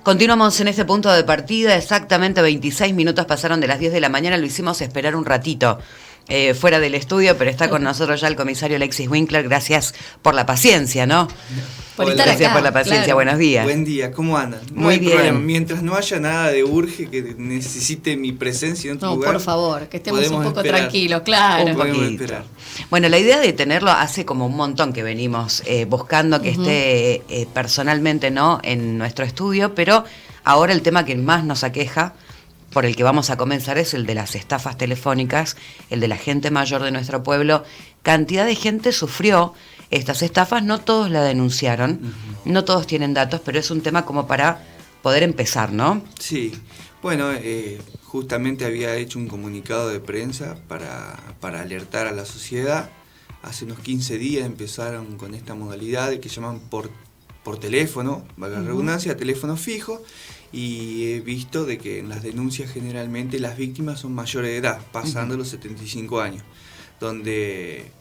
Continuamos en este punto de partida, exactamente 26 minutos pasaron de las 10 de la mañana, lo hicimos esperar un ratito fuera del estudio, pero está con nosotros ya el comisario Alexis Winkler, gracias por la paciencia, ¿no? Por estar Gracias acá, por la paciencia, claro. buenos días. Buen día, ¿cómo andan? Muy hay bien. problema. Mientras no haya nada de urge que necesite mi presencia en otro lugar. Por favor, que estemos un podemos poco esperar. tranquilos, claro. Podemos Poquito. esperar. Bueno, la idea de tenerlo hace como un montón que venimos buscando que esté personalmente, ¿no?, en nuestro estudio, pero ahora el tema que más nos aqueja, por el que vamos a comenzar, es el de las estafas telefónicas, el de la gente mayor de nuestro pueblo. Cantidad de gente sufrió estas estafas, no todos la denunciaron, no todos tienen datos, pero es un tema como para poder empezar, ¿no? Sí, bueno, justamente había hecho un comunicado de prensa para alertar a la sociedad. Hace unos 15 días empezaron con esta modalidad de que llaman por teléfono, valga la redundancia, teléfono fijo, y he visto de que en las denuncias generalmente las víctimas son mayores de edad, pasando los 75 años, donde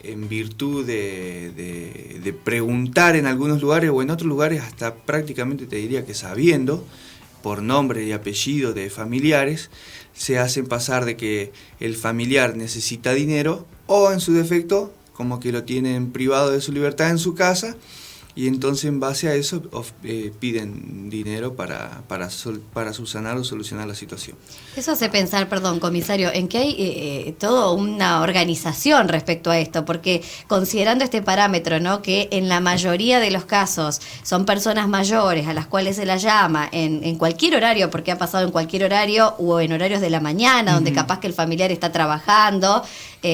en virtud de preguntar en algunos lugares o en otros lugares, hasta prácticamente te diría que sabiendo, por nombre y apellido de familiares, se hacen pasar de que el familiar necesita dinero o en su defecto como que lo tienen privado de su libertad en su casa, y entonces en base a eso piden dinero para subsanar o solucionar la situación. Eso hace pensar, perdón, comisario, en que hay toda una organización respecto a esto, porque considerando este parámetro, ¿no?, que en la mayoría de los casos son personas mayores a las cuales se las llama en cualquier horario, porque ha pasado en cualquier horario o en horarios de la mañana, donde capaz que el familiar está trabajando,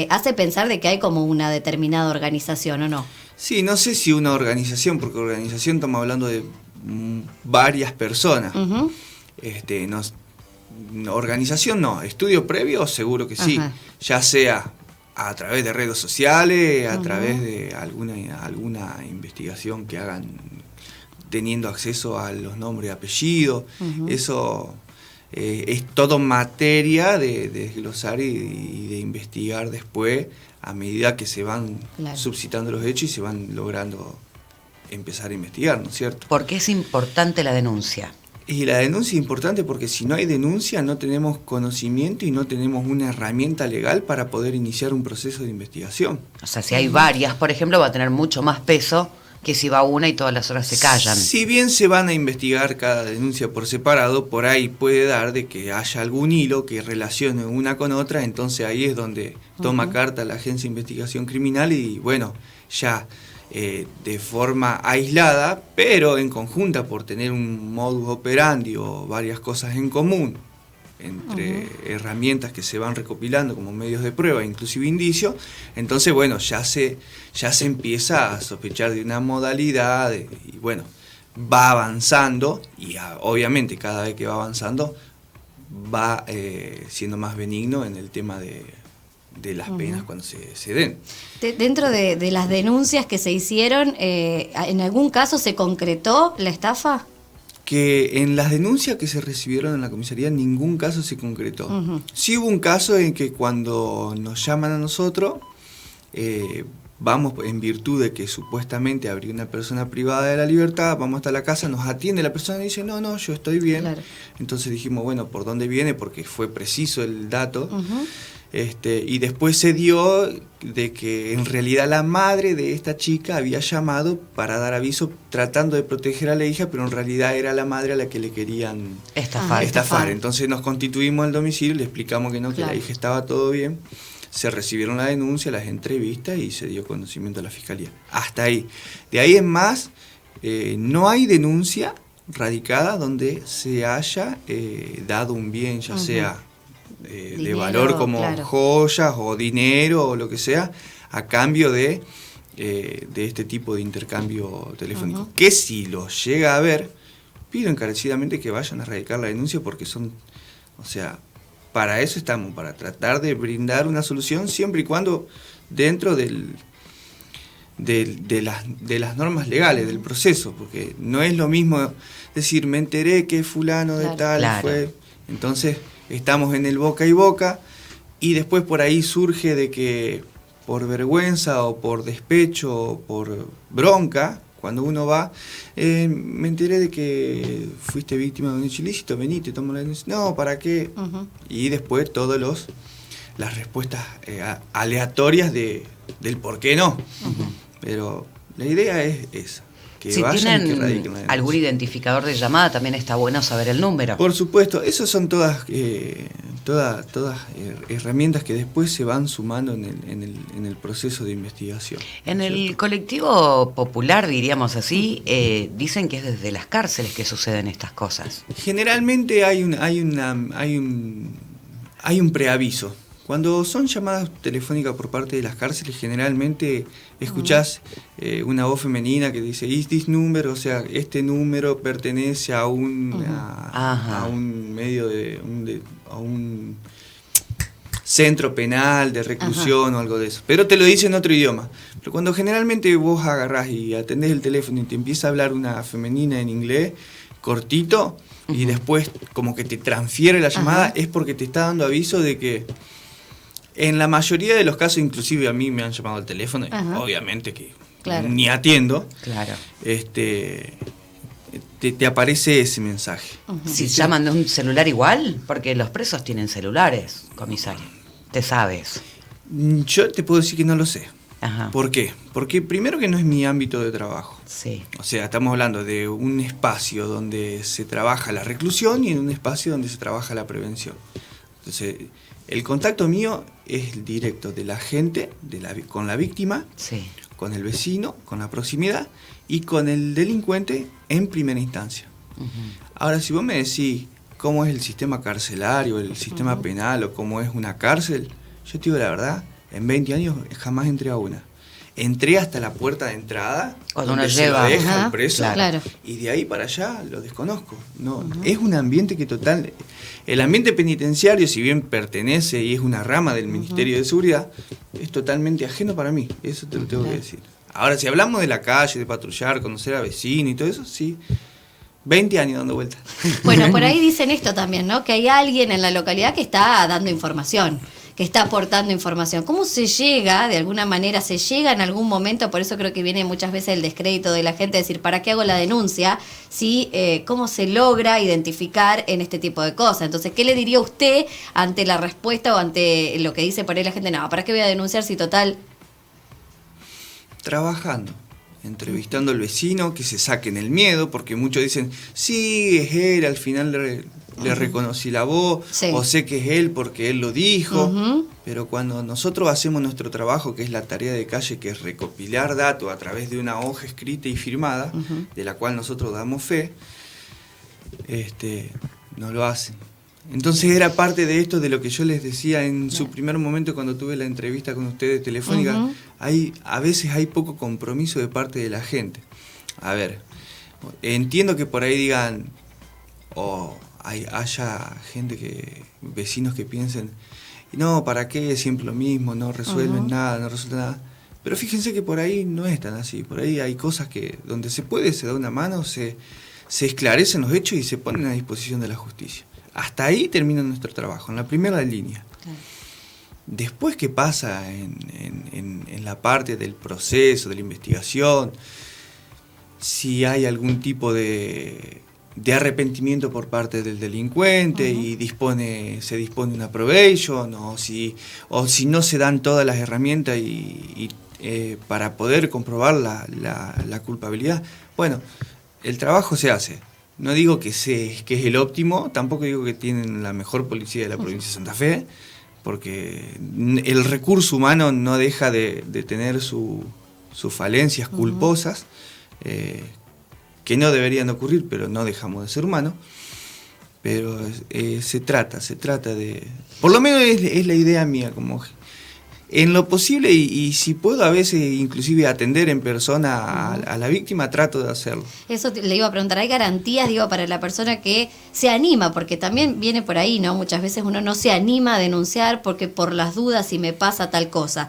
hace pensar de que hay como una determinada organización, ¿o no? Sí, no sé si una organización, porque organización estamos hablando de varias personas. Organización no, estudio previo seguro que sí, ya sea a través de redes sociales, a través de alguna investigación que hagan teniendo acceso a los nombres y apellidos, eso es todo materia de desglosar y de investigar después a medida que se van suscitando los hechos y se van logrando empezar a investigar, ¿no es cierto? ¿Por qué es importante la denuncia? Y la denuncia es importante porque si no hay denuncia no tenemos conocimiento y no tenemos una herramienta legal para poder iniciar un proceso de investigación. O sea, si hay varias, por ejemplo, va a tener mucho más peso que si va una y todas las horas se callan. Si bien se van a investigar cada denuncia por separado, por ahí puede dar de que haya algún hilo que relacione una con otra, entonces ahí es donde toma carta la Agencia de Investigación Criminal y bueno, ya de forma aislada, pero en conjunta por tener un modus operandi o varias cosas en común, entre herramientas que se van recopilando como medios de prueba, inclusive indicios, entonces bueno, ya se empieza a sospechar de una modalidad y bueno, va avanzando y obviamente cada vez que va avanzando va siendo más benigno en el tema de las penas cuando se den. Dentro de las denuncias que se hicieron, ¿en algún caso se concretó la estafa? Que en las denuncias que se recibieron en la comisaría ningún caso se concretó. Sí hubo un caso en que cuando nos llaman a nosotros, vamos en virtud de que supuestamente habría una persona privada de la libertad, vamos hasta la casa, nos atiende la persona y dice, no, yo estoy bien. Claro. Entonces dijimos, bueno, ¿por dónde viene? Porque fue preciso el dato. Y después se dio de que en realidad la madre de esta chica había llamado para dar aviso tratando de proteger a la hija, pero en realidad era la madre a la que le querían estafar. Entonces nos constituimos al domicilio, le explicamos que no, que la hija estaba todo bien, se recibieron la denuncia, las entrevistas y se dio conocimiento a la fiscalía. Hasta ahí. De ahí en más, no hay denuncia radicada donde se haya dado un bien, ya sea dinero, de valor como joyas o dinero o lo que sea, a cambio de este tipo de intercambio telefónico. Que si lo llega a ver, pido encarecidamente que vayan a radicar la denuncia porque para eso estamos, para tratar de brindar una solución siempre y cuando dentro de las normas legales del proceso, porque no es lo mismo decir, me enteré que fulano de tal fue, entonces estamos en el boca y boca, y después por ahí surge de que por vergüenza o por despecho o por bronca, Cuando uno va, me enteré de que fuiste víctima de un hecho ilícito, vení, te tomo la denuncia. No, ¿para qué? Ujú. Y después las respuestas aleatorias del por qué no. Pero la idea es esa. Que Si vayan y que tienen radiquen la denuncia. algún identificador de llamada, también está bueno saber el número. Por supuesto, esas son todas herramientas que después se van sumando en el proceso de investigación. En el ¿cierto? colectivo popular, diríamos así, dicen que es desde las cárceles que suceden estas cosas. Generalmente hay un preaviso. Cuando son llamadas telefónicas por parte de las cárceles, generalmente escuchás una voz femenina que dice "is this number", o sea, este número pertenece a un medio a un centro penal de reclusión o algo de eso. Pero te lo dice en otro idioma. Pero cuando generalmente vos agarrás y atendés el teléfono y te empieza a hablar una femenina en inglés, cortito, y después como que te transfiere la llamada, es porque te está dando aviso de que en la mayoría de los casos, inclusive a mí me han llamado al teléfono, y obviamente que Claro. ni atiendo, Claro. te aparece ese mensaje. Si llaman de un celular igual, porque los presos tienen celulares, comisario. Te sabes. Yo te puedo decir que no lo sé. Ajá. ¿Por qué? Porque primero que no es mi ámbito de trabajo. Sí. O sea, estamos hablando de un espacio donde se trabaja la reclusión y en un espacio donde se trabaja la prevención. Entonces, el contacto mío es directo de la gente, con la víctima, Sí. con el vecino, con la proximidad y con el delincuente en primera instancia. Ahora, si vos me decís cómo es el sistema carcelario, el sistema penal o cómo es una cárcel, yo te digo la verdad, en 20 años jamás entré a una. Entré hasta la puerta de entrada, Cuando donde uno se lleva. lo deja Ajá, al preso, claro. y de ahí para allá lo desconozco. No, es un ambiente que el ambiente penitenciario, si bien pertenece y es una rama del Ministerio de Seguridad, es totalmente ajeno para mí, eso te lo tengo que decir. Ahora, si hablamos de la calle, de patrullar, conocer a vecinos y todo eso, sí, 20 años dando vueltas. Bueno, por ahí dicen esto también, ¿no? Que hay alguien en la localidad que está dando información, que está aportando información. ¿Cómo se llega, de alguna manera, se llega en algún momento? Por eso creo que viene muchas veces el descrédito de la gente, decir, ¿para qué hago la denuncia? Si, ¿cómo se logra identificar en este tipo de cosas? Entonces, ¿qué le diría usted ante la respuesta o ante lo que dice por ahí la gente? No, ¿para qué voy a denunciar si total? Trabajando, entrevistando al vecino, que se saquen el miedo, porque muchos dicen, sí, es él, al final le reconocí la voz, Sí. o sé que es él porque él lo dijo, Ujú. pero cuando nosotros hacemos nuestro trabajo, que es la tarea de calle, que es recopilar datos a través de una hoja escrita y firmada, de la cual nosotros damos fe, no lo hacen. Entonces era parte de esto, de lo que yo les decía en su primer momento cuando tuve la entrevista con ustedes telefónica. A veces hay poco compromiso de parte de la gente. A ver, entiendo que por ahí digan, haya vecinos que piensen, no, ¿para qué? Siempre lo mismo, no resuelven nada, no resulta nada. Pero fíjense que por ahí no es tan así. Por ahí hay cosas que donde se puede, se da una mano, se esclarecen los hechos y se ponen a disposición de la justicia. Hasta ahí termina nuestro trabajo, en la primera línea. Claro. Después, ¿qué pasa en la parte del proceso, de la investigación? Si hay algún tipo de arrepentimiento por parte del delincuente y se dispone una probation, o si no se dan todas las herramientas para poder comprobar la culpabilidad. Bueno, el trabajo se hace. No digo que es el óptimo, tampoco digo que tienen la mejor policía de la provincia de Santa Fe, porque el recurso humano no deja de tener sus falencias culposas, que no deberían ocurrir, pero no dejamos de ser humanos. Pero se trata de... Por lo menos es la idea mía, como en lo posible, y si puedo a veces inclusive atender en persona a la víctima, trato de hacerlo. Eso le iba a preguntar, ¿hay garantías, para la persona que se anima? Porque también viene por ahí, ¿no? Muchas veces uno no se anima a denunciar porque por las dudas si me pasa tal cosa.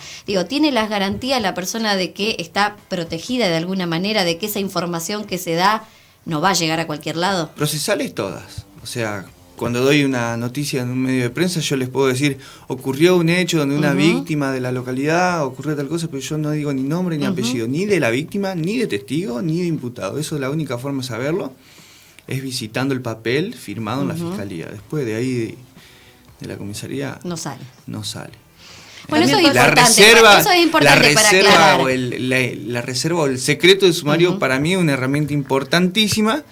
¿Tiene las garantías la persona de que está protegida de alguna manera, de que esa información que se da no va a llegar a cualquier lado? Procesales todas. O sea, cuando doy una noticia en un medio de prensa, yo les puedo decir, ocurrió un hecho donde una víctima de la localidad, ocurrió tal cosa, pero yo no digo ni nombre ni apellido, ni de la víctima, ni de testigo, ni de imputado. Eso es la única forma de saberlo, es visitando el papel firmado en la fiscalía. Después de ahí, de la comisaría, no sale. Bueno, eso es importante para aclarar. La reserva o el secreto de sumario para mí es una herramienta importantísima,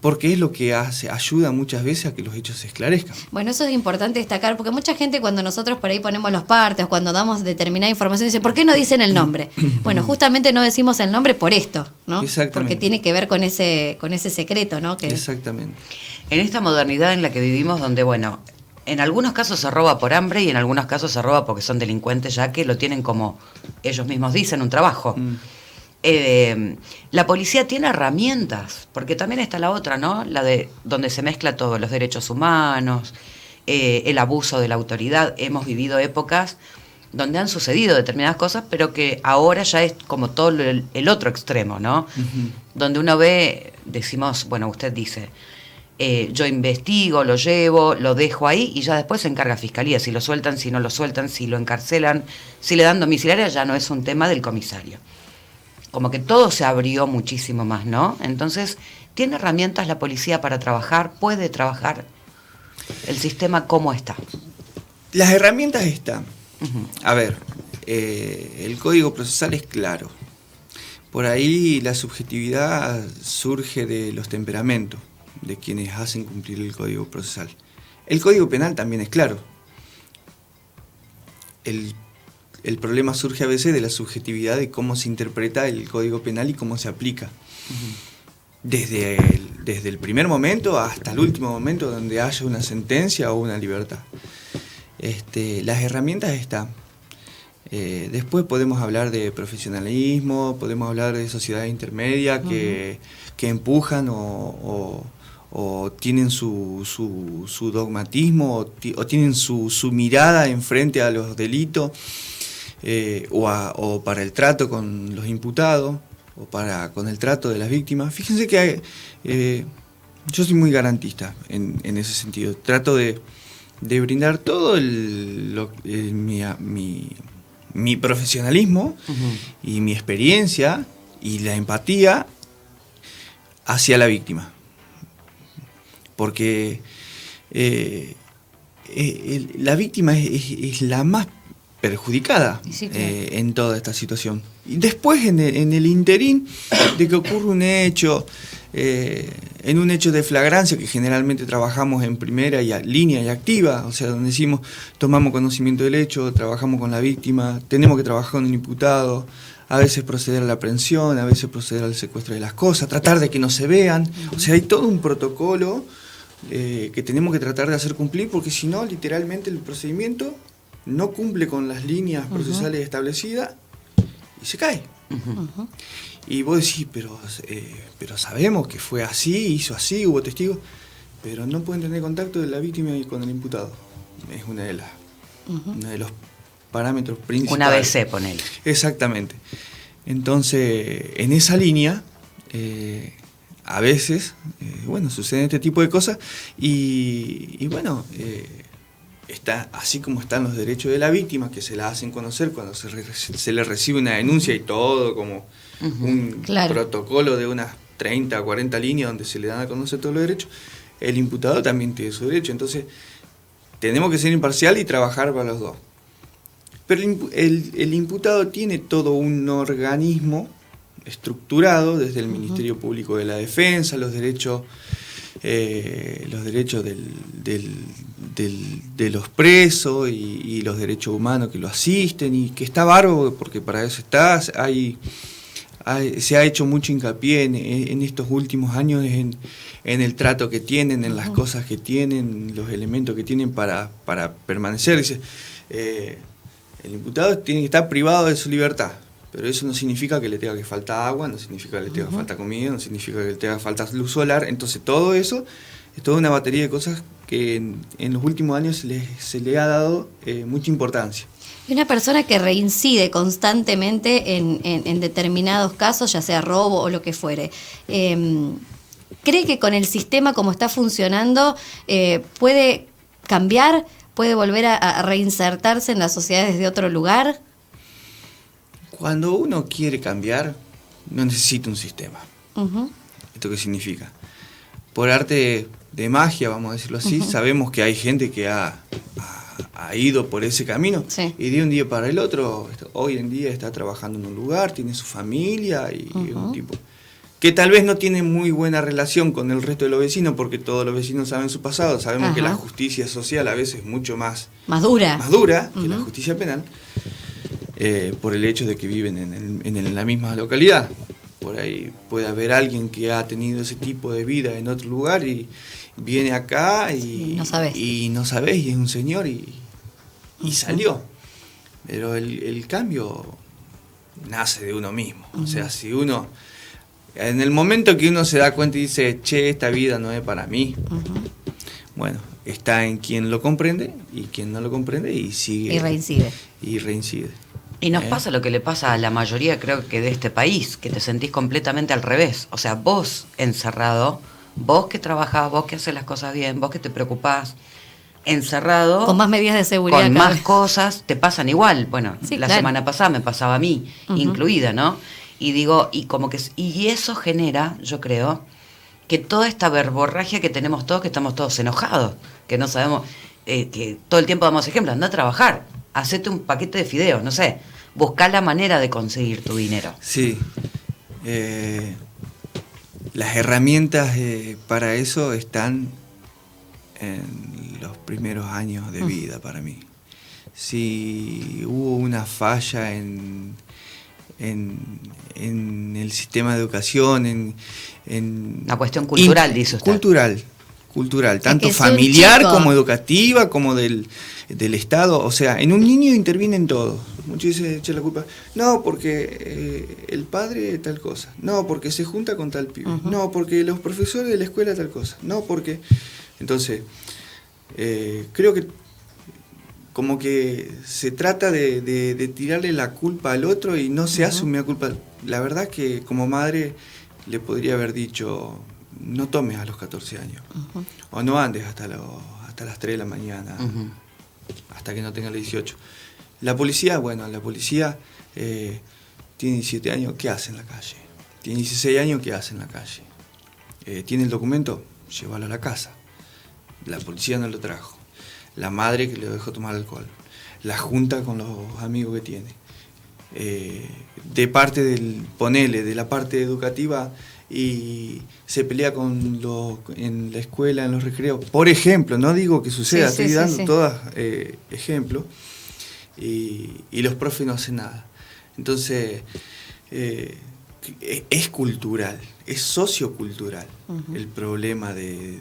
porque es lo que ayuda muchas veces a que los hechos se esclarezcan. Bueno, eso es importante destacar, porque mucha gente cuando nosotros por ahí ponemos los partes, cuando damos determinada información, dice, ¿por qué no dicen el nombre? Bueno, justamente no decimos el nombre por esto, ¿no? Exactamente. Porque tiene que ver con ese secreto, ¿no? Exactamente. En esta modernidad en la que vivimos, donde, bueno, en algunos casos se roba por hambre y en algunos casos se roba porque son delincuentes, ya que lo tienen, como ellos mismos dicen, un trabajo. La policía tiene herramientas, porque también está la otra, ¿no? La de donde se mezcla todo, los derechos humanos, el abuso de la autoridad. Hemos vivido épocas donde han sucedido determinadas cosas, pero que ahora ya es como todo el otro extremo, ¿no? Donde uno ve, decimos, bueno, usted dice, yo investigo, lo llevo, lo dejo ahí y ya después se encarga Fiscalía, si lo sueltan, si no lo sueltan, si lo encarcelan, si le dan domiciliaria, ya no es un tema del comisario. Como que todo se abrió muchísimo más, ¿no? Entonces, ¿tiene herramientas la policía para trabajar? ¿Puede trabajar? ¿El sistema cómo está? Las herramientas están. A ver, el Código Procesal es claro. Por ahí la subjetividad surge de los temperamentos de quienes hacen cumplir el Código Procesal. El Código Penal también es claro. El problema surge a veces de la subjetividad de cómo se interpreta el Código Penal y cómo se aplica. Desde el primer momento hasta el último momento donde haya una sentencia o una libertad. Las herramientas están. Después podemos hablar de profesionalismo, podemos hablar de sociedades intermedias que empujan o tienen su dogmatismo o tienen su mirada enfrente a los delitos. O para el trato con los imputados o con el trato de las víctimas. Fíjense que yo soy muy garantista en ese sentido. Trato de brindar todo mi profesionalismo y mi experiencia y la empatía hacia la víctima. Porque la víctima es la más perjudicada en toda esta situación. Y después en el interín de que ocurre un hecho, en un hecho de flagrancia, que generalmente trabajamos en primera línea y activa, o sea, donde decimos, tomamos conocimiento del hecho, trabajamos con la víctima, tenemos que trabajar con el imputado, a veces proceder a la aprehensión, a veces proceder al secuestro de las cosas, tratar de que no se vean. O sea, hay todo un protocolo que tenemos que tratar de hacer cumplir, porque si no, literalmente el procedimiento no cumple con las líneas procesales establecidas y se cae. Y vos decís, pero sabemos que fue así, hizo así, hubo testigos, pero no pueden tener contacto de la víctima con el imputado. Es uno de los parámetros principales. Un ABC, ponele. Exactamente. Entonces, en esa línea, a veces, suceden este tipo de cosas y está así como están los derechos de la víctima, que se la hacen conocer cuando se le recibe una denuncia y todo, como un protocolo de unas 30 o 40 líneas donde se le dan a conocer todos los derechos. El imputado también tiene su derecho, entonces tenemos que ser imparcial y trabajar para los dos. Pero el imputado tiene todo un organismo estructurado desde el Ministerio Público de la Defensa, los derechos de los presos y los derechos humanos que lo asisten, y que está bárbaro porque para eso está. Se ha hecho mucho hincapié en estos últimos años en el trato que tienen, en las cosas que tienen, los elementos que tienen para permanecer. Dice, el imputado tiene que estar privado de su libertad, pero eso no significa que le tenga que faltar agua, no significa que le tenga que faltar comida, no significa que le tenga que faltar luz solar. Entonces todo eso es toda una batería de cosas que en los últimos años se le ha dado mucha importancia. Y una persona que reincide constantemente en determinados casos, ya sea robo o lo que fuere, ¿Cree que con el sistema como está funcionando puede cambiar, puede volver a reinsertarse en la sociedad desde otro lugar? Cuando uno quiere cambiar, no necesita un sistema. Uh-huh. ¿Esto qué significa? Por arte de magia, vamos a decirlo así, uh-huh, sabemos que hay gente que ha ido por ese camino, sí, y de un día para el otro, hoy en día está trabajando en un lugar, tiene su familia y uh-huh, un tipo que tal vez no tiene muy buena relación con el resto de los vecinos, porque todos los vecinos saben su pasado, sabemos, ajá, que la justicia social a veces es mucho más dura uh-huh, que la justicia penal, por el hecho de que viven en la misma localidad. Por ahí puede haber alguien que ha tenido ese tipo de vida en otro lugar y viene acá y no sabés, y es un señor y uh-huh, salió. Pero el cambio nace de uno mismo. Uh-huh. O sea, si uno, en el momento que uno se da cuenta y dice, che, esta vida no es para mí, uh-huh, bueno, está en quien lo comprende y quien no lo comprende y sigue. Y reincide. Y nos pasa lo que le pasa a la mayoría, creo que de este país, que te sentís completamente al revés. O sea, vos encerrado, vos que trabajás, vos que haces las cosas bien, vos que te preocupás, encerrado, con más medidas de seguridad, con más cosas, te pasan igual. Bueno, sí, la semana pasada me pasaba a mí, uh-huh, incluida, ¿no? Y digo, y eso genera, yo creo, que toda esta verborragia que tenemos todos, que estamos todos enojados, que no sabemos, que todo el tiempo damos ejemplo, anda a trabajar, hacete un paquete de fideos, no sé, buscá la manera de conseguir tu dinero. Sí, las herramientas para eso están en los primeros años de vida para mí. Si hubo una falla en el sistema de educación, en la cuestión cultural, dice usted. Cultural, tanto familiar como educativa, como del Estado. O sea, en un niño intervienen todos. Muchos dicen, echa la culpa. No, porque el padre tal cosa. No, porque se junta con tal pibe. Uh-huh. No, porque los profesores de la escuela tal cosa. No, porque... Entonces, creo que como que se trata de tirarle la culpa al otro y no se uh-huh, asume la culpa. La verdad que como madre le podría haber dicho... No tomes a los 14 años, uh-huh, o no andes hasta las 3 de la mañana, uh-huh, hasta que no tenga los 18. La policía tiene 17 años, ¿qué hace en la calle? Tiene 16 años, ¿qué hace en la calle? ¿Tiene el documento? Llévalo a la casa. La policía no lo trajo. La madre que le dejó tomar alcohol. La junta con los amigos que tiene. De parte de la parte educativa, y se pelea en la escuela, en los recreos, por ejemplo, no digo que suceda, estoy dando todos ejemplos, y los profes no hacen nada. Entonces, es cultural, es sociocultural, uh-huh, el problema de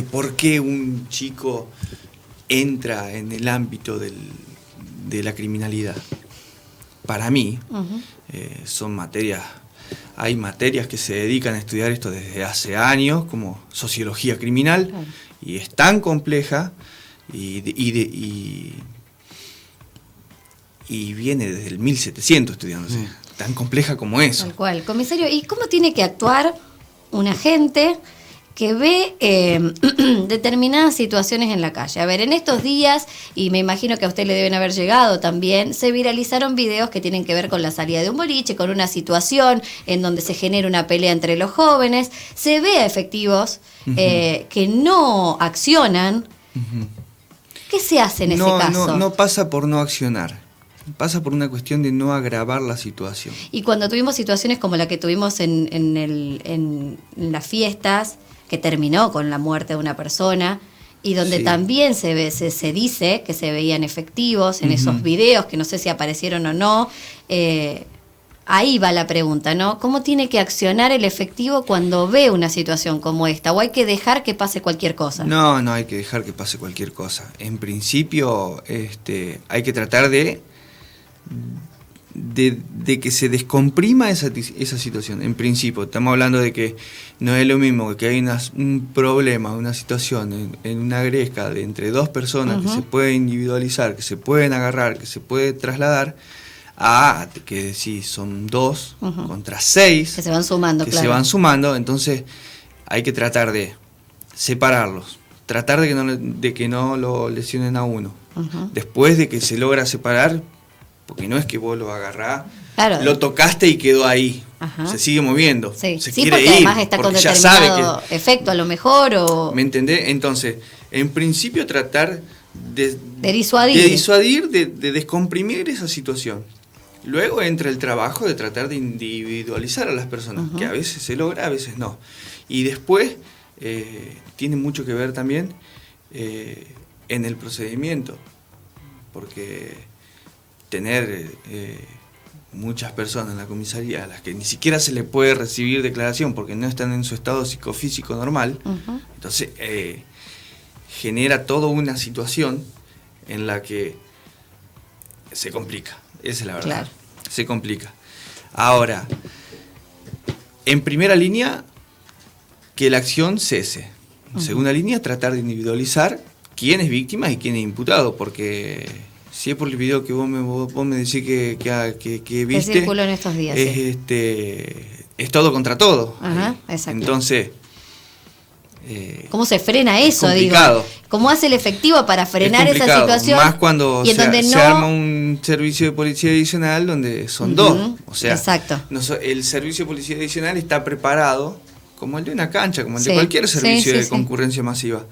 por qué un chico entra en el ámbito de la criminalidad. Para mí, uh-huh, son materias... Hay materias que se dedican a estudiar esto desde hace años, como sociología criminal, claro, y es tan compleja y viene desde el 1700 estudiándose, tan compleja como eso. Tal cual. Comisario, ¿y cómo tiene que actuar un agente que ve determinadas situaciones en la calle? A ver, en estos días, y me imagino que a usted le deben haber llegado también, se viralizaron videos que tienen que ver con la salida de un boliche, con una situación en donde se genera una pelea entre los jóvenes. Se ve a efectivos uh-huh, que no accionan. Uh-huh. ¿Qué se hace en ese caso? No pasa por no accionar. Pasa por una cuestión de no agravar la situación. Y cuando tuvimos situaciones como la que tuvimos en las fiestas, que terminó con la muerte de una persona, y donde también se dice que se veían efectivos en uh-huh, esos videos, que no sé si aparecieron o no, ahí va la pregunta, ¿no? ¿Cómo tiene que accionar el efectivo cuando ve una situación como esta? ¿O hay que dejar que pase cualquier cosa? No hay que dejar que pase cualquier cosa. En principio, hay que tratar de que se descomprima esa situación. En principio, estamos hablando de que no es lo mismo que hay un problema, una situación en una gresca de entre dos personas uh-huh, que se puede individualizar, que se pueden agarrar, que se puede trasladar, a que si son 2 contra 6. Que se van sumando, que claro. se van sumando, entonces hay que tratar de separarlos, tratar de que no lo lesionen a uno. Después de que se logra separar, porque no es que vos lo agarrás, claro, lo tocaste y quedó ahí. Se sigue moviendo, sí, se sí, quiere porque ir, además está con porque ya sabe determinado efecto a lo mejor, o ¿me entendés? Entonces, en principio tratar de disuadir, de descomprimir esa situación. Luego entra el trabajo de tratar de individualizar a las personas, que a veces se logra, a veces no. Y después tiene mucho que ver también en el procedimiento, porque tener muchas personas en la comisaría a las que ni siquiera se les puede recibir declaración porque no están en su estado psicofísico normal, entonces genera toda una situación en la que se complica, esa es la verdad, claro, se complica. Ahora, en primera línea, que la acción cese. En segunda línea, tratar de individualizar quién es víctima y quién es imputado, porque si es por el video que vos me decís que viste, que circuló en estos días, es, es todo contra todo. Exacto. Entonces, ¿cómo se frena eso? Complicado. Digo, ¿cómo hace el efectivo para frenar esa situación? Más cuando y en donde se arma un servicio de policía adicional donde son dos. O sea, exacto, el servicio de policía adicional está preparado como el de una cancha, como el de cualquier servicio de concurrencia masiva.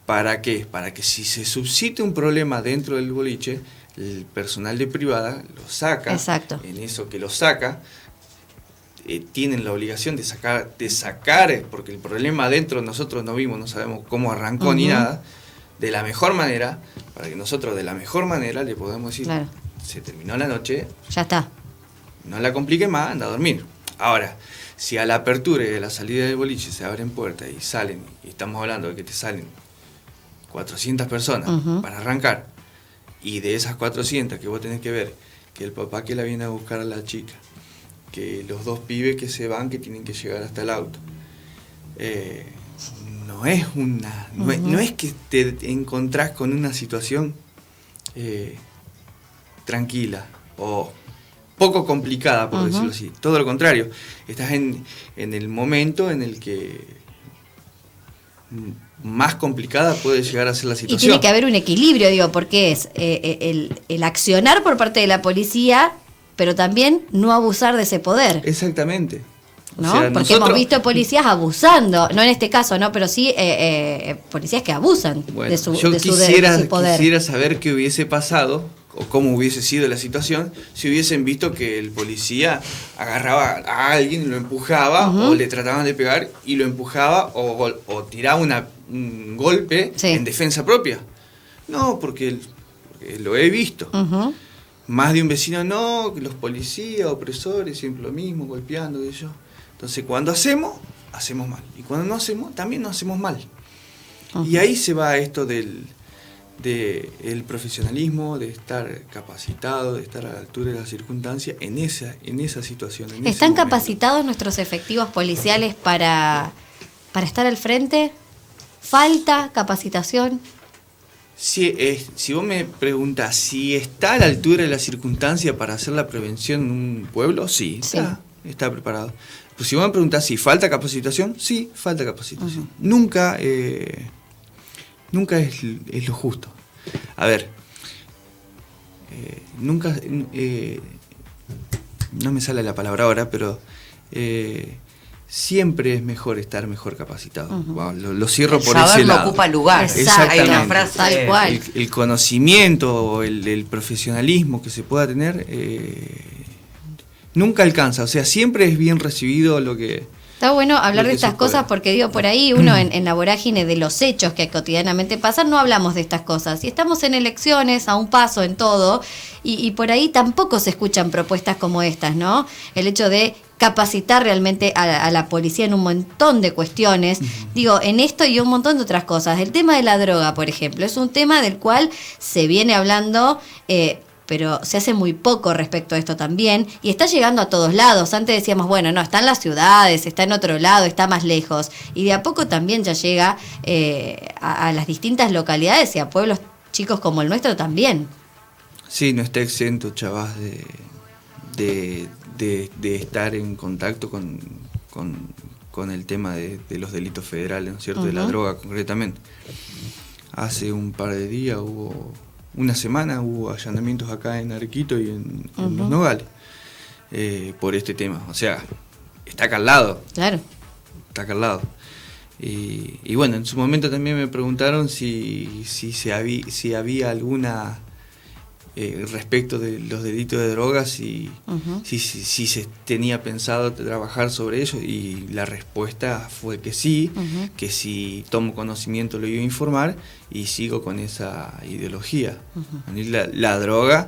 ¿Para qué? Para que si se suscite un problema dentro del boliche, el personal de privada lo saca. Exacto. En eso que lo saca, tienen la obligación de sacar, porque el problema adentro nosotros no vimos, no sabemos cómo arrancó ni nada, de la mejor manera, para que nosotros de la mejor manera le podamos decir, claro, se terminó la noche, ya está, no la complique más, anda a dormir. Ahora, si a la apertura y a la salida del boliche se abren puertas y salen, y estamos hablando de que te salen 400 personas para arrancar, y de esas 400 que vos tenés que ver que el papá que la viene a buscar a la chica, que los 2 pibes que se van, que tienen que llegar hasta el auto, no es que te encontrás con una situación tranquila o poco complicada, por decirlo así. Todo lo contrario, estás en el momento en el que más complicada puede llegar a ser la situación. Y tiene que haber un equilibrio, digo, porque es el accionar por parte de la policía, pero también no abusar de ese poder. Exactamente. ¿No? O sea, porque hemos visto policías abusando, no en este caso, ¿no? Pero sí policías que abusan de su poder. Quisiera saber qué hubiese pasado o cómo hubiese sido la situación si hubiesen visto que el policía agarraba a alguien y lo empujaba, o le trataban de pegar y lo empujaba, o tiraba un golpe en defensa propia. No, porque lo he visto. Más de un vecino, no, que los policías, opresores, siempre lo mismo, golpeando y eso. Entonces, cuando hacemos mal. Y cuando no hacemos, también no hacemos mal. Y ahí se va esto del profesionalismo, de estar capacitado, de estar a la altura de las circunstancias en esa situación. ¿Están capacitados nuestros efectivos policiales para estar al frente? ¿Falta capacitación? Si vos me preguntás si está a la altura de la circunstancia para hacer la prevención en un pueblo, sí, está preparado. Pues si vos me preguntás si falta capacitación, sí, falta capacitación. Nunca es lo justo. A ver, nunca, no me sale la palabra ahora, pero siempre es mejor estar mejor capacitado. Wow, lo cierro por ese lado. No ocupa lugar. Exactamente. Hay una frase tal cual. El conocimiento, el profesionalismo que se pueda tener, nunca alcanza. O sea, siempre es bien recibido lo que... Está bueno hablar de estas cosas porque digo, por ahí uno en la vorágine de los hechos que cotidianamente pasan, no hablamos de estas cosas. Y estamos en elecciones, a un paso en todo, y por ahí tampoco se escuchan propuestas como estas, ¿no? El hecho de capacitar realmente a la policía en un montón de cuestiones, digo, en esto y un montón de otras cosas. El tema de la droga, por ejemplo, es un tema del cual se viene hablando, pero se hace muy poco respecto a esto también, y está llegando a todos lados. Antes decíamos, bueno, no, está en las ciudades, está en otro lado, está más lejos, y de a poco también ya llega a las distintas localidades y a pueblos chicos como el nuestro también. Sí, no está exento Chavás de estar en contacto con el tema de los delitos federales, ¿no es cierto? De la droga concretamente. Hace un par de días una semana hubo allanamientos acá en Arequito y en Los Nogales por este tema. O sea, está acá al lado. Claro. Está acá al lado. Y bueno, en su momento también me preguntaron si había alguna respecto de los delitos de drogas, si se tenía pensado trabajar sobre ello, y la respuesta fue que sí, que si tomo conocimiento lo iba a informar, y sigo con esa ideología. La droga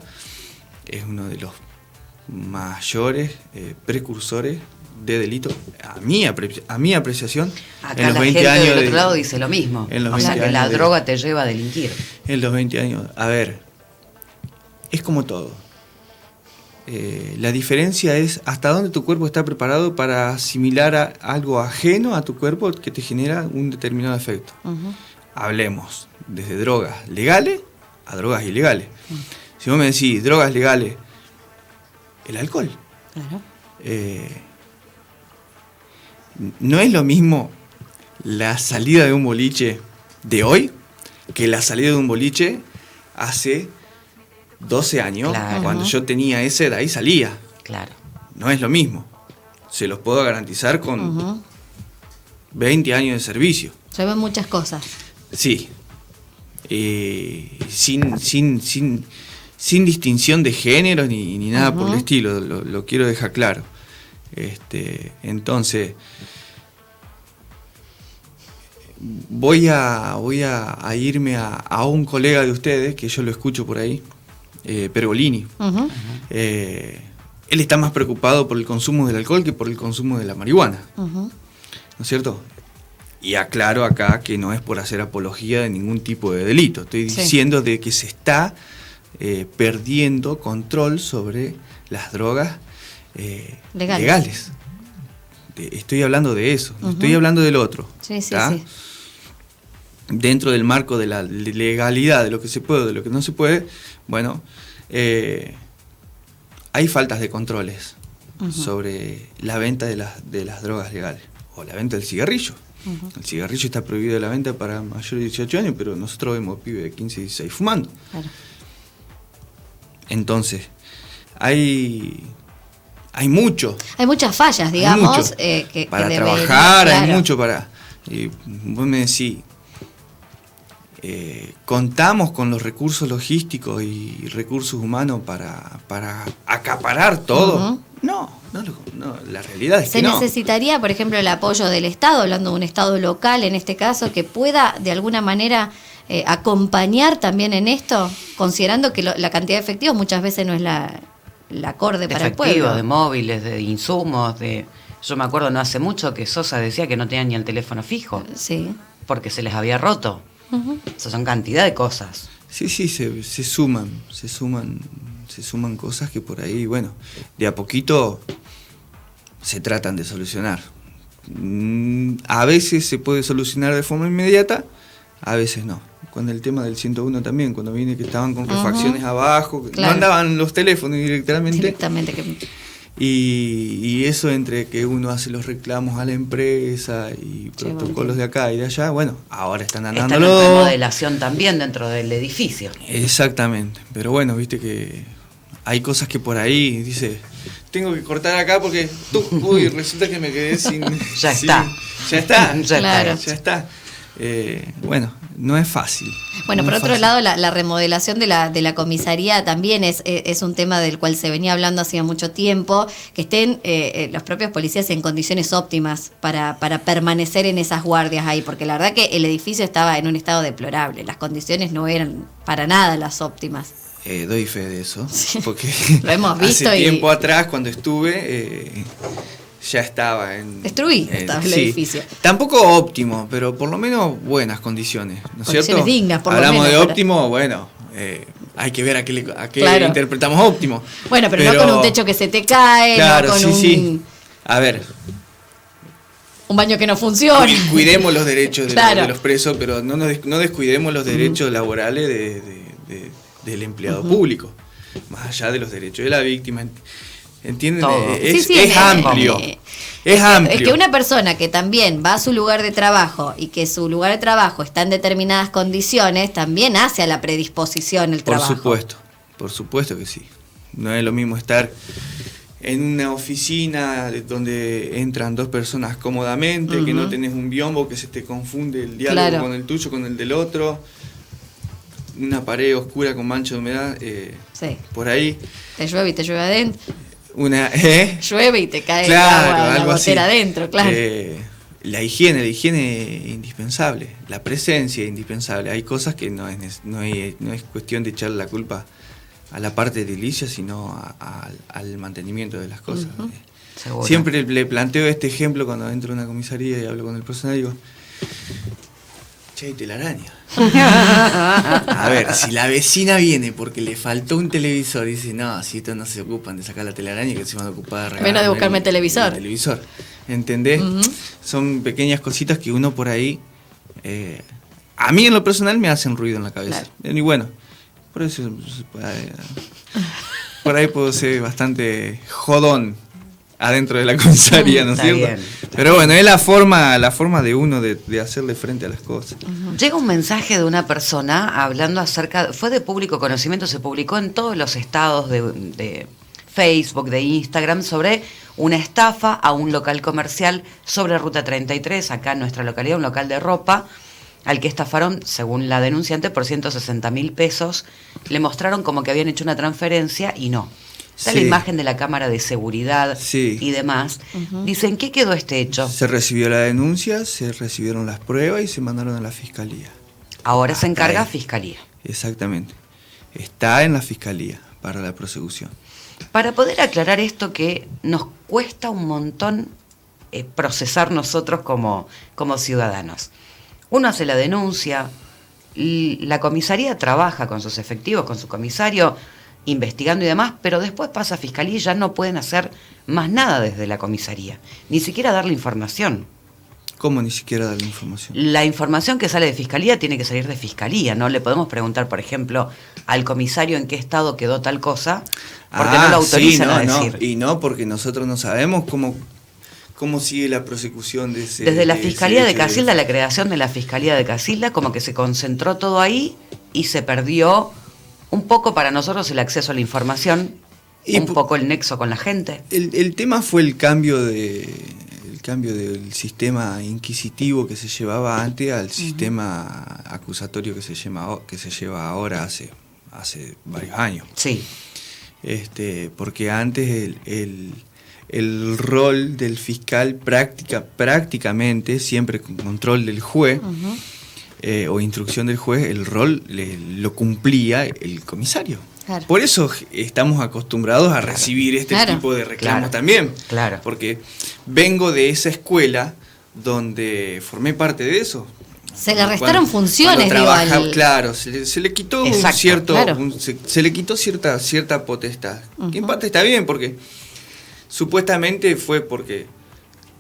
es uno de los mayores precursores de delito, a mi apreciación. Acá en los la 20 gente años del otro lado dice lo mismo. O sea, que la droga te lleva a delinquir. En los 20 años, a ver, es como todo. La diferencia es hasta dónde tu cuerpo está preparado para asimilar algo ajeno a tu cuerpo que te genera un determinado efecto. Hablemos desde drogas legales a drogas ilegales. Si vos me decís drogas legales, el alcohol. Claro. No es lo mismo la salida de un boliche de hoy que la salida de un boliche hace 12 años, claro. Cuando yo tenía esa edad y salía. Claro. No es lo mismo. Se los puedo garantizar con 20 años de servicio. Se ven muchas cosas. Sí. Sin distinción de género ni nada por el estilo, lo quiero dejar claro. Entonces, voy a irme a un colega de ustedes, que yo lo escucho por ahí, Pergolini. Él está más preocupado por el consumo del alcohol que por el consumo de la marihuana. ¿No es cierto? Y aclaro acá que no es por hacer apología de ningún tipo de delito. Estoy diciendo de que se está perdiendo control sobre las drogas legales. Estoy hablando de eso, no estoy hablando del otro. Sí. Dentro del marco de la legalidad, de lo que se puede, de lo que no se puede, bueno, hay faltas de controles sobre la venta de las drogas legales, o la venta del cigarrillo. El cigarrillo está prohibido de la venta para mayores de 18 años, pero nosotros vemos pibes de 15 y 16 fumando. Claro. Entonces, hay mucho. Hay muchas fallas, digamos. Para trabajar, claro. Hay mucho para... vos me decís, ¿contamos con los recursos logísticos y recursos humanos para acaparar todo? No, la realidad es que no. ¿Se necesitaría, por ejemplo, el apoyo del Estado, hablando de un Estado local en este caso, que pueda de alguna manera acompañar también en esto, considerando que la cantidad de efectivos muchas veces no es la acorde para el pueblo? De móviles, de insumos, yo me acuerdo no hace mucho que Sosa decía que no tenían ni el teléfono fijo. Sí. Porque se les había roto. Eso son cantidad de cosas. Sí, se suman cosas que por ahí, bueno, de a poquito se tratan de solucionar. A veces se puede solucionar de forma inmediata, a veces no. Con el tema del 101 también, cuando vine que estaban con refacciones abajo, claro. No andaban los teléfonos directamente. Y eso entre que uno hace los reclamos a la empresa y protocolos de acá y de allá, bueno, ahora están andando. Está la remodelación también dentro del edificio. Exactamente, pero bueno, viste que hay cosas que por ahí dice, tengo que cortar acá porque resulta que me quedé sin... Ya está. Bueno, no es fácil. Bueno, por otro lado, la remodelación de la comisaría también es un tema del cual se venía hablando hacía mucho tiempo, que estén los propios policías en condiciones óptimas para permanecer en esas guardias ahí, porque la verdad que el edificio estaba en un estado deplorable, las condiciones no eran para nada las óptimas. Doy fe de eso, porque lo hemos visto hace tiempo atrás cuando estuve... ya estaba destruido estaba el edificio. Tampoco óptimo, pero por lo menos buenas condiciones, ¿no es cierto? Condiciones dignas, por Hablamos lo menos. De óptimo, bueno, hay que ver a qué claro. Interpretamos óptimo. Bueno, pero no con un techo que se te cae, claro, no con sí. A ver. Un baño que no funciona. Cuidemos los derechos de los presos, pero no descuidemos los derechos laborales del empleado público. más allá de los derechos de la víctima. ¿Entienden? Todo. Es amplio. Es amplio. Es que una persona que también va a su lugar de trabajo y que su lugar de trabajo está en determinadas condiciones, también hace a la predisposición el trabajo. Por supuesto que sí. No es lo mismo estar en una oficina donde entran dos personas cómodamente, que no tenés un biombo, que se te confunde el diálogo con el tuyo, con el del otro, una pared oscura con mancha de humedad, por ahí. Te llueve y te llueve adentro. Llueve y te cae el agua, la gotera adentro, claro. La higiene es indispensable, la presencia es indispensable. Hay cosas que no es cuestión de echarle la culpa a la parte edilicia, sino al mantenimiento de las cosas. Siempre le planteo este ejemplo cuando entro a una comisaría y hablo con el personal, digo, che, hay telaraña. A ver, si la vecina viene porque le faltó un televisor y dice, no, si estos no se ocupan de sacar la telaraña, que se van a ocupar de regalar. Menos de buscarme el televisor. ¿Entendés? Son pequeñas cositas que uno por ahí, a mí en lo personal me hacen ruido en la cabeza. Claro. Y bueno, por eso por ahí puedo ser bastante jodón adentro de la comisaría, ¿no es cierto? Bien. Pero bueno, es la forma de uno de hacerle frente a las cosas. Llega un mensaje de una persona hablando fue de público conocimiento, se publicó en todos los estados de Facebook, de Instagram, sobre una estafa a un local comercial sobre Ruta 33, acá en nuestra localidad, un local de ropa, al que estafaron, según la denunciante, por 160.000 pesos. Le mostraron como que habían hecho una transferencia y no. Está la imagen de la cámara de seguridad y demás. Dicen, ¿qué quedó este hecho? Se recibió la denuncia, se recibieron las pruebas y se mandaron a la fiscalía. Ahora se encarga fiscalía. Exactamente. Está en la fiscalía para la prosecución. Para poder aclarar esto que nos cuesta un montón procesar nosotros como ciudadanos. Uno hace la denuncia, la comisaría trabaja con sus efectivos, con su comisario, investigando y demás, pero después pasa a fiscalía y ya no pueden hacer más nada desde la comisaría, ni siquiera darle información. ¿Cómo ni siquiera darle información? La información que sale de fiscalía tiene que salir de fiscalía, no le podemos preguntar, por ejemplo, al comisario en qué estado quedó tal cosa, porque no lo autorizan a decir. Y no, porque nosotros no sabemos cómo sigue la prosecución de ese... Desde la Fiscalía de Casilda, la creación de la Fiscalía de Casilda, como que se concentró todo ahí y se perdió un poco para nosotros el acceso a la información, un poco el nexo con la gente. El tema fue el cambio del sistema inquisitivo que se llevaba antes al sistema acusatorio que se lleva ahora hace varios años. Sí. Porque antes el rol del fiscal prácticamente, siempre con control del juez, o instrucción del juez, el rol lo cumplía el comisario. Claro. Por eso estamos acostumbrados a recibir este tipo de reclamos también. Claro. Porque vengo de esa escuela donde formé parte de eso. Se le restaron funciones, claro, se le quitó se le quitó cierta potestad. Que en parte está bien, porque supuestamente fue porque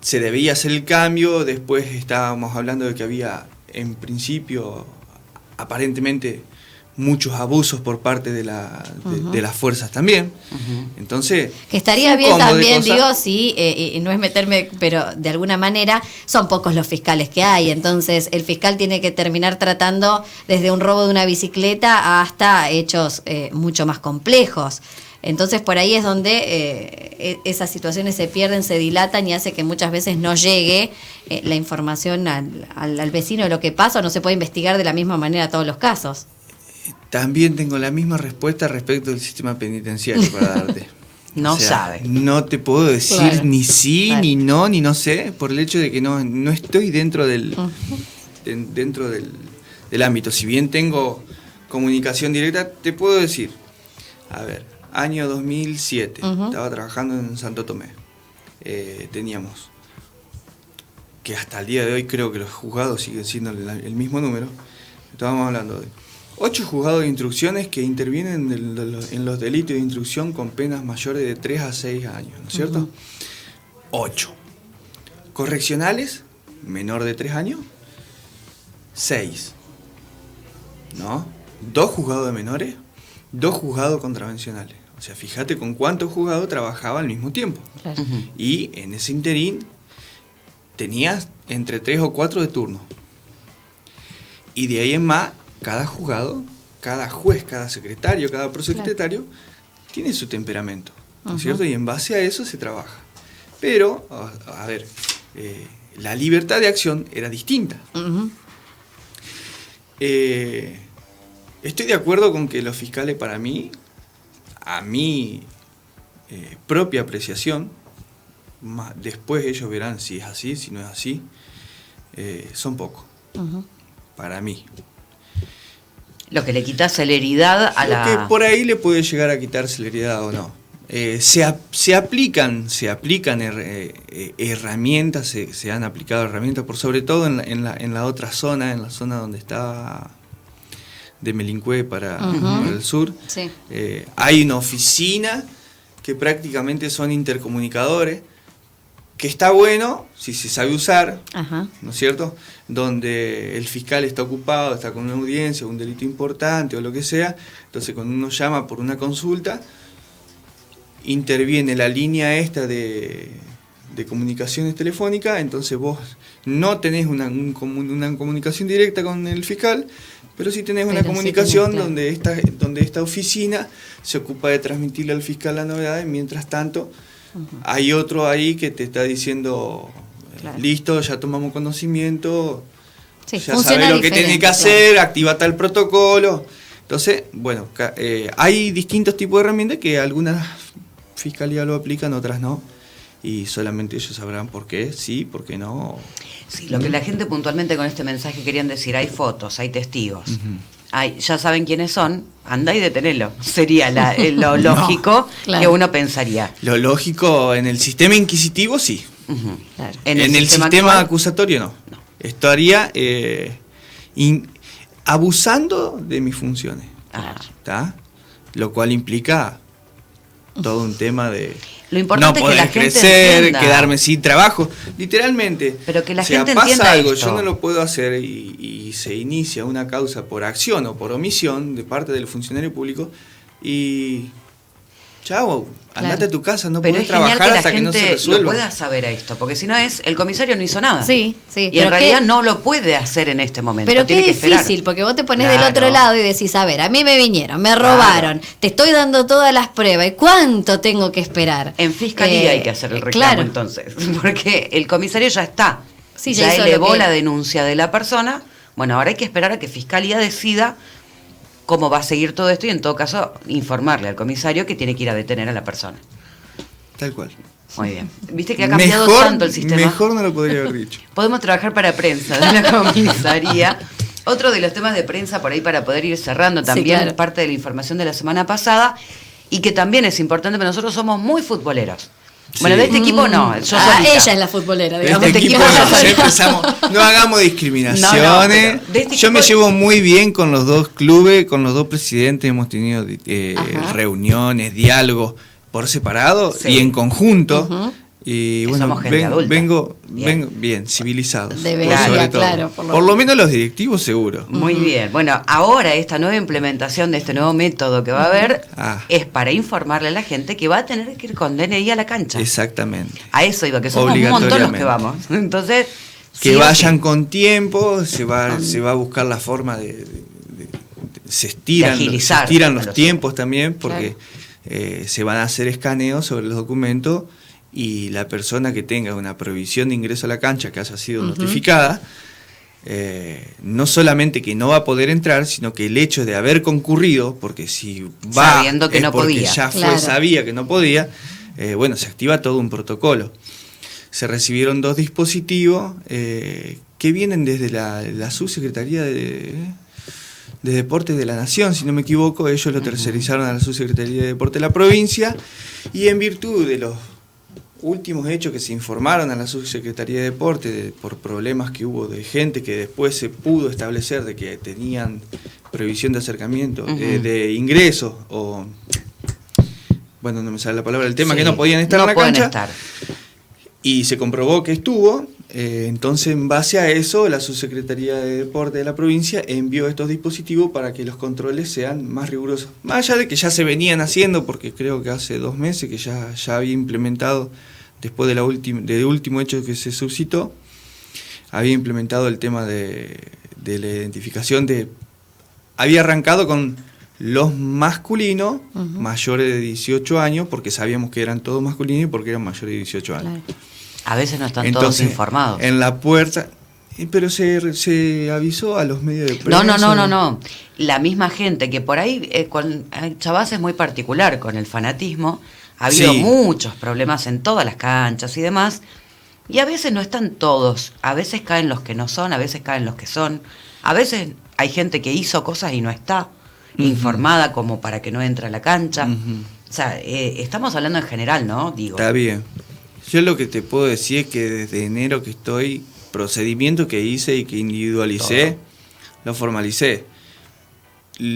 se debía hacer el cambio. Después estábamos hablando de que había, en principio, aparentemente muchos abusos por parte de las fuerzas también. Entonces, que estaría bien también, digo, sí, y no es meterme, pero de alguna manera son pocos los fiscales que hay. Entonces el fiscal tiene que terminar tratando desde un robo de una bicicleta hasta hechos mucho más complejos. Entonces por ahí es donde esas situaciones se pierden, se dilatan y hace que muchas veces no llegue la información al vecino de lo que pasa, o no se puede investigar de la misma manera todos los casos. También tengo la misma respuesta respecto del sistema penitenciario para darte. No sabe. No te puedo decir ni sí, ni no, ni no sé, por el hecho de que no estoy dentro del ámbito. Si bien tengo comunicación directa, te puedo decir, a ver, año 2007, estaba trabajando en Santo Tomé. Teníamos, que hasta el día de hoy creo que los juzgados siguen siendo el mismo número, estábamos hablando de 8 juzgados de instrucciones que intervienen en los delitos de instrucción con penas mayores de 3 a 6 años, ¿no es cierto? 8. Correccionales, menor de 3 años, 6. ¿No? 2 juzgados de menores, 2 juzgados contravencionales. O sea, fíjate con cuántos juzgados trabajaba al mismo tiempo. Claro. Y en ese interín tenías entre 3 o 4 de turno. Y de ahí en más, cada juzgado, cada juez, cada secretario, cada prosecretario, tiene su temperamento, ¿no es cierto? Y en base a eso se trabaja. Pero, a ver, la libertad de acción era distinta. Estoy de acuerdo con que los fiscales, para mí, a mi propia apreciación, después ellos verán si es así, si no es así, son pocos, para mí. Lo que le quita celeridad a Lo que por ahí le puede llegar a quitar celeridad o no. Se aplican herramientas, se han aplicado herramientas, por sobre todo en la otra zona, en la zona donde está de Melincue para el sur. Sí. Hay una oficina que prácticamente son intercomunicadores, que está bueno si se sabe usar, ¿no es cierto? Donde el fiscal está ocupado, está con una audiencia, un delito importante o lo que sea, entonces cuando uno llama por una consulta, interviene la línea esta de comunicaciones telefónicas, entonces vos no tenés una comunicación directa con el fiscal, pero sí tenés una comunicación donde esta oficina se ocupa de transmitirle al fiscal la novedad, y mientras tanto hay otro ahí que te está diciendo, listo, ya tomamos conocimiento, ya sabés lo que tenés que hacer, activa tal protocolo. Entonces, bueno, hay distintos tipos de herramientas que algunas fiscalías lo aplican, otras no, y solamente ellos sabrán por qué, sí, por qué no. Sí, lo que la gente puntualmente con este mensaje querían decir, hay fotos, hay testigos, ya saben quiénes son, anda y detenelo, sería lo lógico que uno pensaría. Lo lógico en el sistema inquisitivo, sí. Claro. En el sistema actual, acusatorio, no. Estaría abusando de mis funciones, ¿tá? Lo cual implica todo un tema de lo importante no poder es que la gente crecer, entienda. quedarme sin trabajo, literalmente. Pero que la gente gente pasa entienda algo, esto. yo no lo puedo hacer y se inicia una causa por acción o por omisión de parte del funcionario público y chao, andate a tu casa, no pero podés es genial trabajar que la hasta que no se gente lo resuelva. pueda saber a esto, porque si no es, el comisario no hizo nada. Sí. Y en realidad no lo puede hacer en este momento. Pero tiene qué que esperar. difícil, porque vos te pones del otro lado y decís, a ver, a mí me vinieron, me robaron, te estoy dando todas las pruebas, ¿y cuánto tengo que esperar? En fiscalía hay que hacer el reclamo entonces, porque el comisario ya está, ya elevó la denuncia de la persona, bueno, ahora hay que esperar a que fiscalía decida cómo va a seguir todo esto y en todo caso informarle al comisario que tiene que ir a detener a la persona. Tal cual. Muy bien. Viste que ha cambiado tanto el sistema. Mejor no lo podría haber dicho. Podemos trabajar para prensa de la comisaría. Otro de los temas de prensa por ahí para poder ir cerrando también, parte de la información de la semana pasada, y que también es importante, pero nosotros somos muy futboleros. Bueno, de este equipo no, yo solita. Ella es la futbolera, digamos. De este equipo no, empezamos, no hagamos discriminaciones. Yo me llevo muy bien con los dos clubes, con los dos presidentes, hemos tenido reuniones, diálogos por separado y en conjunto. Y bueno, vengo bien, civilizados. Debería, claro. Por lo menos los directivos seguro. Muy bien. Bueno, ahora esta nueva implementación de este nuevo método que va a haber es para informarle a la gente que va a tener que ir con DNI a la cancha. Exactamente. A eso iba, que somos un montón los que vamos. Entonces, que vayan con tiempo, se va a buscar la forma se estiran los tiempos también, porque se van a hacer escaneos sobre los documentos. Y la persona que tenga una prohibición de ingreso a la cancha que haya sido notificada, no solamente que no va a poder entrar, sino que el hecho de haber concurrido, porque si va sabiendo que no porque podía, ya sabía que no podía, se activa todo un protocolo. Se recibieron 2 dispositivos que vienen desde la Subsecretaría de Deportes de la Nación, si no me equivoco. Ellos lo tercerizaron a la Subsecretaría de Deportes de la provincia, y en virtud de los últimos hechos que se informaron a la Subsecretaría de Deporte por problemas que hubo de gente que después se pudo establecer de que tenían prohibición de acercamiento, de ingreso, o bueno, no me sale la palabra, el tema que no podían estar en la cancha, y se comprobó que estuvo, Entonces, en base a eso, la Subsecretaría de Deporte de la provincia envió estos dispositivos para que los controles sean más rigurosos. Más allá de que ya se venían haciendo, porque creo que hace 2 meses que ya había implementado, después del último hecho que se suscitó, había implementado el tema de la identificación había arrancado con los masculinos mayores de 18 años, porque sabíamos que eran todos masculinos y porque eran mayores de 18 años. Claro. A veces no están todos informados. En la puerta, pero se avisó a los medios de prensa. No. La misma gente que por ahí, Chavás es muy particular con el fanatismo. Ha habido muchos problemas en todas las canchas y demás. Y a veces no están todos. A veces caen los que no son, a veces caen los que son. A veces hay gente que hizo cosas y no está informada como para que no entre a la cancha. O sea, estamos hablando en general, ¿no? Digo. Está bien. Yo lo que te puedo decir es que desde enero que estoy, procedimiento que hice y que individualicé, lo formalicé.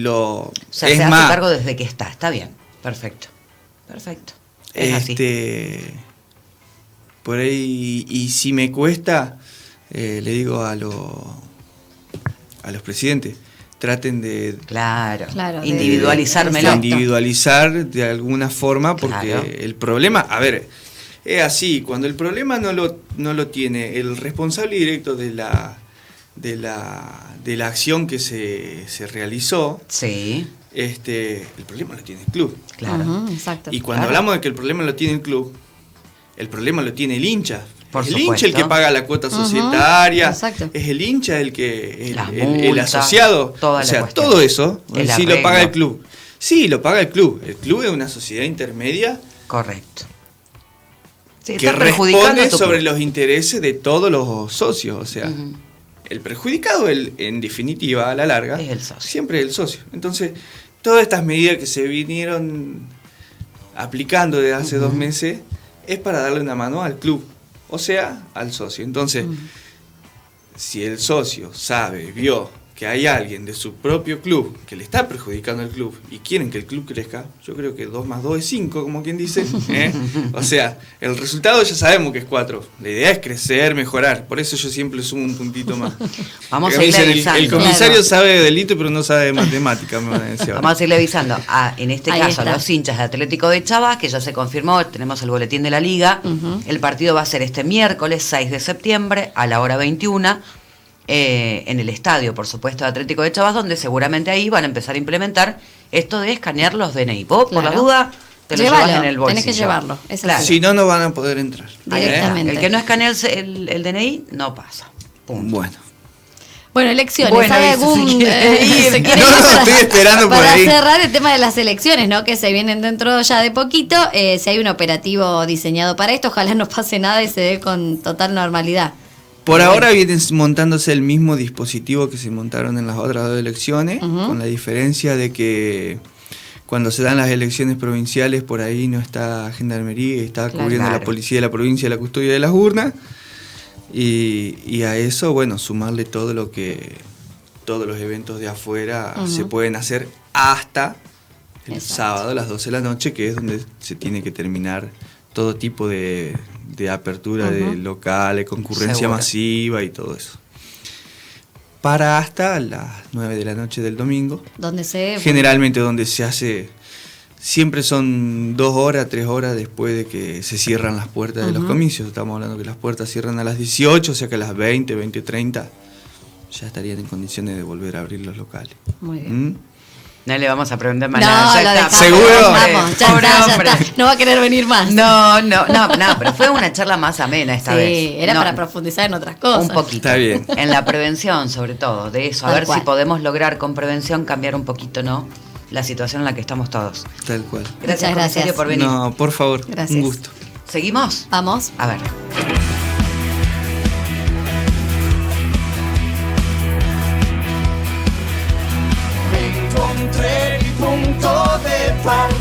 O sea, se hace cargo desde que está bien, perfecto. Es así. Por ahí, y si me cuesta, le digo a los presidentes, traten de individualizármelo. Individualizar de alguna forma, porque el problema, a ver, es así, cuando el problema no lo tiene el responsable directo de la acción que se realizó, sí. El problema lo tiene el club. Claro. Exacto. Y cuando hablamos de que el problema lo tiene el club, el problema lo tiene el hincha. Por el supuesto. hincha el que paga la cuota societaria, Exacto. es el hincha el que multas, el asociado, o sea, todo eso sí lo paga el club. Sí, lo paga el club. El club es una sociedad intermedia. Correcto. Sí, que responde sobre los intereses de todos los socios, o sea, el perjudicado, en definitiva, a la larga, es el socio. Siempre es el socio. Entonces, todas estas medidas que se vinieron aplicando desde hace 2 meses es para darle una mano al club, o sea, al socio. Entonces, si el socio vio que hay alguien de su propio club que le está perjudicando al club y quieren que el club crezca, yo creo que 2 más 2 es 5, como quien dice. O sea, el resultado ya sabemos que es 4. La idea es crecer, mejorar. Por eso yo siempre le sumo un puntito más. Vamos a irle avisando. El comisario sabe de delito, pero no sabe de matemática, me van a decir. Vamos a irle avisando. En este caso, a los hinchas de Atlético de Chavás, que ya se confirmó, tenemos el boletín de la liga. El partido va a ser este miércoles 6 de septiembre a la hora 21. En el estadio, por supuesto, de Atlético de Chavás, donde seguramente ahí van a empezar a implementar esto de escanear los DNI. Vos, por la duda, te lo llevas en el bolsillo. Tenés que llevarlo. Claro. Si no, no van a poder entrar. Directamente. El que no escanea el DNI, no pasa. Punto. Bueno, elecciones. ¿Hay algún...? Estoy esperando por ahí. Para cerrar el tema de las elecciones, ¿no? Que se vienen dentro ya de poquito. Si hay un operativo diseñado para esto, ojalá no pase nada y se dé con total normalidad. Por ahora viene montándose el mismo dispositivo que se montaron en las otras 2 elecciones, con la diferencia de que cuando se dan las elecciones provinciales, por ahí no está Gendarmería, está cubriendo la policía de la provincia la custodia de las urnas, y a eso, sumarle todos los eventos de afuera se pueden hacer hasta el sábado a las 12 de la noche, que es donde se tiene que terminar todo tipo de apertura de locales, concurrencia masiva y todo eso. Para hasta las 9 de la noche del domingo. Generalmente donde se hace, siempre son 2 horas, 3 horas después de que se cierran las puertas de los comicios. Estamos hablando que las puertas cierran a las 18, o sea que a las 20:30 ya estarían en condiciones de volver a abrir los locales. Muy bien. No le vamos a preguntar más nada. ¿Seguro? Vamos, ya está. No va a querer venir más. No, pero fue una charla más amena esta vez. Sí, era para profundizar en otras cosas. Un poquito. Está bien. En la prevención, sobre todo, de eso. A ver si podemos lograr con prevención cambiar un poquito, ¿no? La situación en la que estamos todos. Tal cual. Gracias por venir. No, por favor. Gracias. Un gusto. ¿Seguimos? Vamos. A ver. Encontré mi punto de partida.